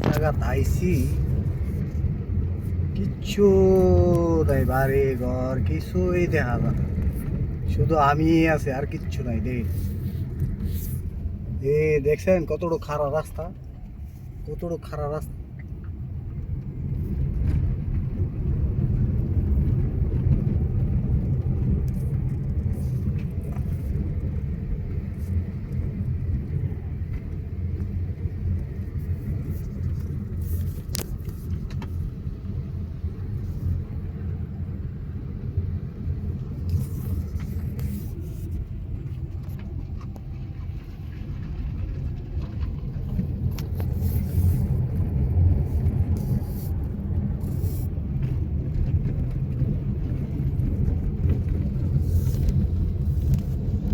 জায়গা আইছি, কিচ্ছু নাই, বাড়ি ঘর কিছুই দেখা যায় না, শুধু আমি আছে আর কিচ্ছু নাই। দেখছেন কতটুকু খারাপ রাস্তা, কতটুকু খারাপ রাস্তা।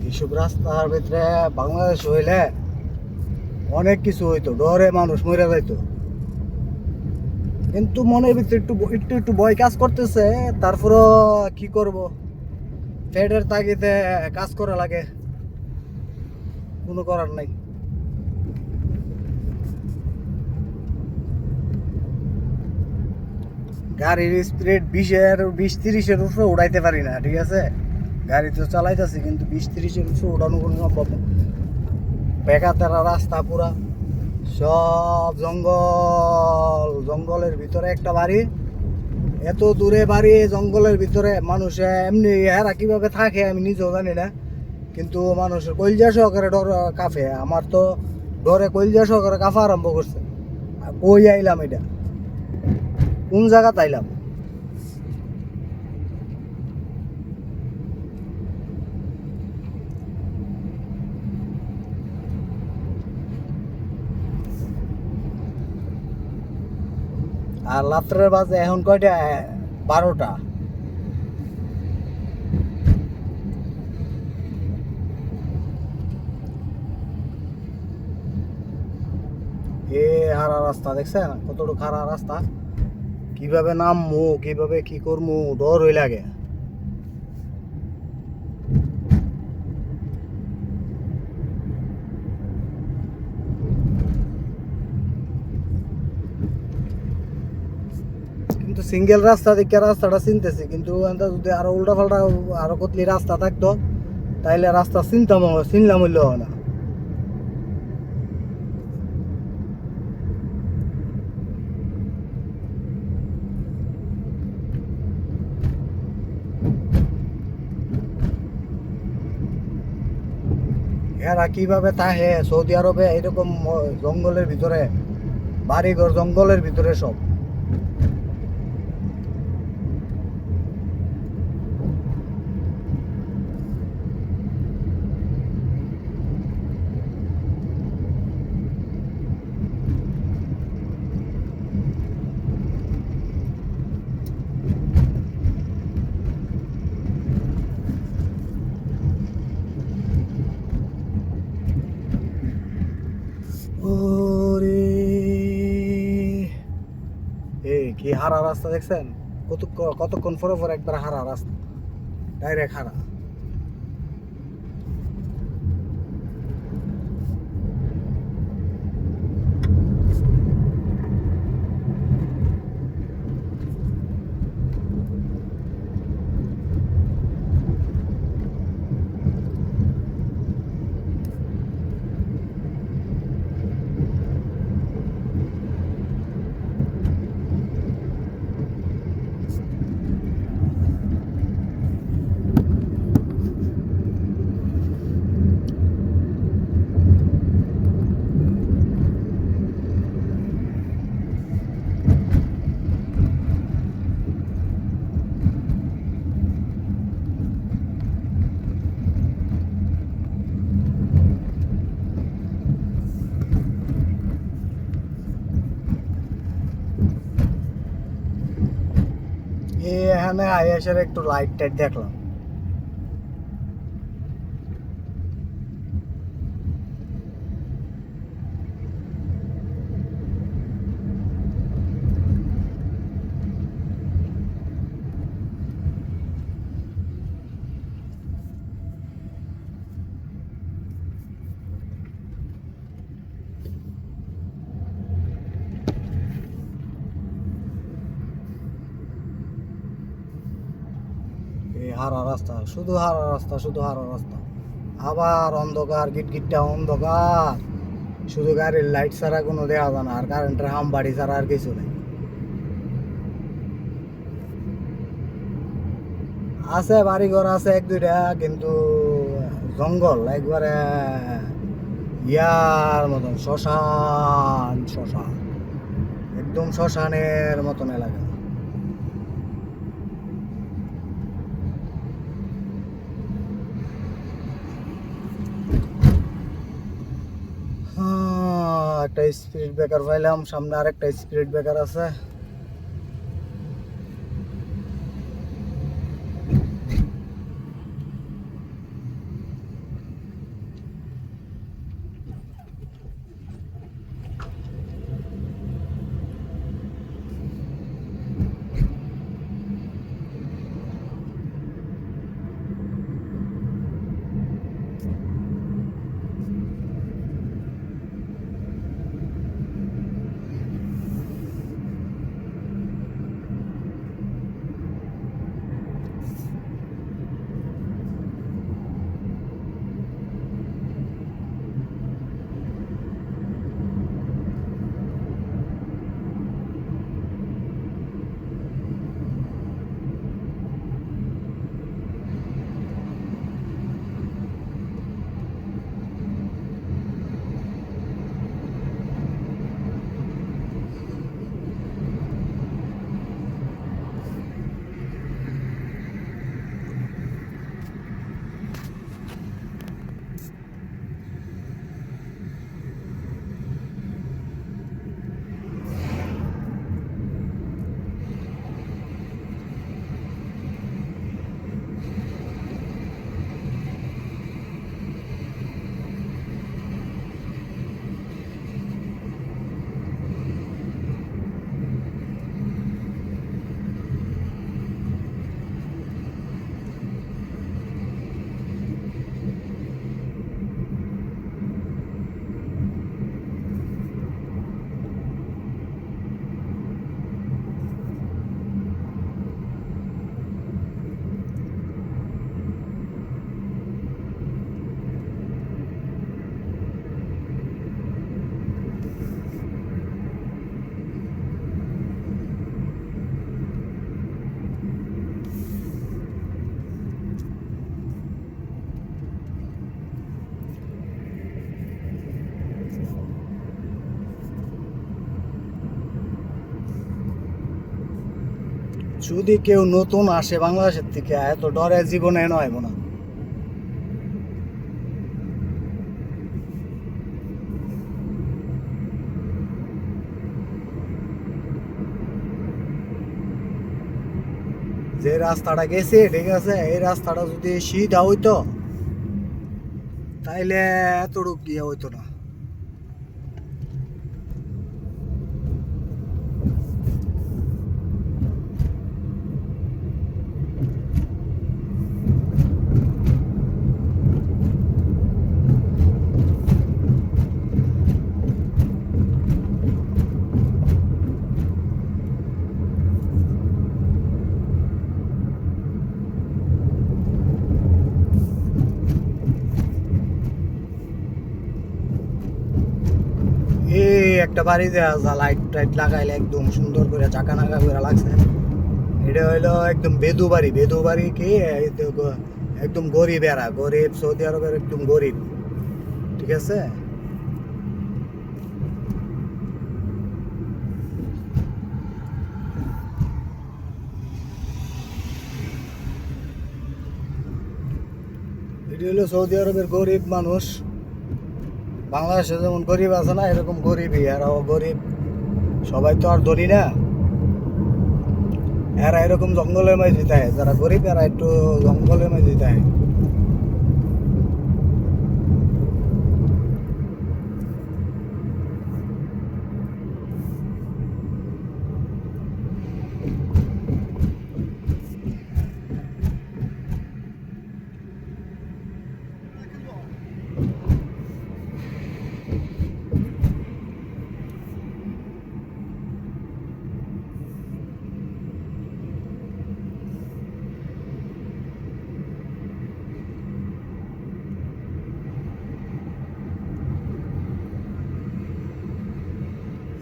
এইসব রাস্তার ভিতরে বাংলাদেশ হইলে অনেক কিছু হইতো, ডরে মানুষ মরে যাইতো। কিন্তু মনের ভিতরে একটু একটু একটু ভয় কাজ করতেছে। তারপরও কি করব, পেটের তাগিদে কাজ করা লাগে, কোনো করার নাই। গাড়ির স্পিড 20-30-এর উপরে উড়াইতে পারি না, ঠিক আছে। গাড়ি তো চালাইতেছি, কিন্তু 20-30-এর উপরে উড়ানো কোনো সম্ভব না। বেকাতেরা রাস্তা পুরা, সব জঙ্গল, জঙ্গলের ভিতরে একটা বাড়ি, এত দূরে বাড়ি, জঙ্গলের ভিতরে। মানুষ এমনি এরা কিভাবে থাকে আমি নিজেও জানি না, কিন্তু মানুষের কলজা সহকারে ডর কাঁপে। আমার তো ডরে কলজা সহকারে কাঁপা আরম্ভ করছে। কই আইলাম, এটা কোন জায়গাতে আইলাম? আর রাত্রের বাজে এখন কয়টা? 12টা। হারা রাস্তা দেখছেন কতটুকু খারাপ রাস্তা, কিভাবে নামবো, কিভাবে কি করবো, ডর হই লাগে। কিন্তু সিঙ্গেল রাস্তা দেখে রাস্তাটা চিনতেছি, কিন্তু যদি আরো উল্টা পাল্টা আরো কতলি রাস্তা থাকতো, তাইলে রাস্তা চিনলাম হইলে হয় না। এরা কিভাবে তাহে সৌদি আরবে এরকম জঙ্গলের ভিতরে, বাড়িঘর জঙ্গলের ভিতরে সব। ওরে, কি হারা রাস্তা দেখছেন, কতক্ষণ পরে পরে একবার হারা রাস্তা, ডাইরেক্ট হারা। এখানে আইএসের একটু লাইট টাইট দেখলাম। হারা রাস্তা, শুধু হারা রাস্তা, শুধু হারা রাস্তা। আবার অন্ধকার, গিটগিটটা অন্ধকার, শুধু গাড়ির লাইট ছাড়া কোনো দেখা যায় না, আর কারেন্টের হামবাড়ি ছাড়া আর কিছু নেই। আছে বাড়িঘর আছে এক দুইটা, কিন্তু জঙ্গল একবারে ইয়ার মতন, শ্মশান শ্মশান, একদম শ্মশানের মতন এলাকা। একটা স্পিড ব্রেকার পাইলাম, সামনে আরেকটা স্পিড ব্রেকার আছে। যদি কেউ নতুন আসে বাংলাদেশের থেকে, এত ডরে জীবনে নয় মনে হয়। যে রাস্তাটা গেছে, ঠিক আছে, এই রাস্তাটা যদি সিধা হইতো তাইলে এতটুক গিয়ে হইতো না। এই একটা বাড়ি দেওয়া যা লাইট টাইট লাগাইলে একদম সুন্দর করে চাকা নাকা করে লাগছে। এটা হইলো একদম বেদু বাড়ি। বেদু বাড়ি কি, একদম গরিব এরা, গরিব সৌদি আরবের একদম গরিব, ঠিক আছে। এটা হলো সৌদি আরবের গরিব মানুষ। বাংলাদেশে যেমন গরিব আছে না, এরকম গরিবই, এরাও গরিব। সবাই তো আর ধনী না, এরা এরকম জঙ্গলের মাঝে থাকে। যারা গরিব এরা একটু জঙ্গলের মাঝে থাকে।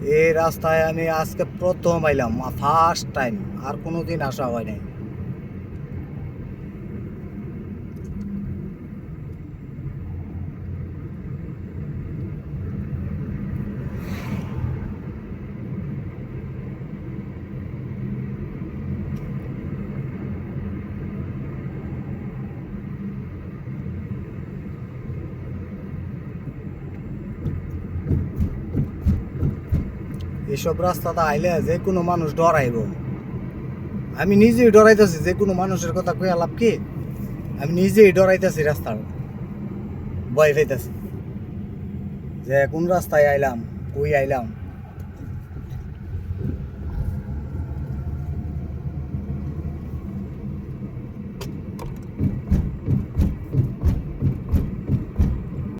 এই রাস্তায় আমি আজকে প্রথম আইলাম, ফার্স্ট টাইম, আর কোনোদিন আসা হয় নাই। এসব রাস্তাতে আইলে যে কোনো মানুষ ডরাইব। আমি নিজেই ডরাইতেছি, যে কোনো মানুষের কথা কইয়া লাভ কি? আমি নিজেই ডরাইতেছি, রাস্তার ভয় পাইতেছি যে কোন রাস্তায় আইলাম, কই আইলাম।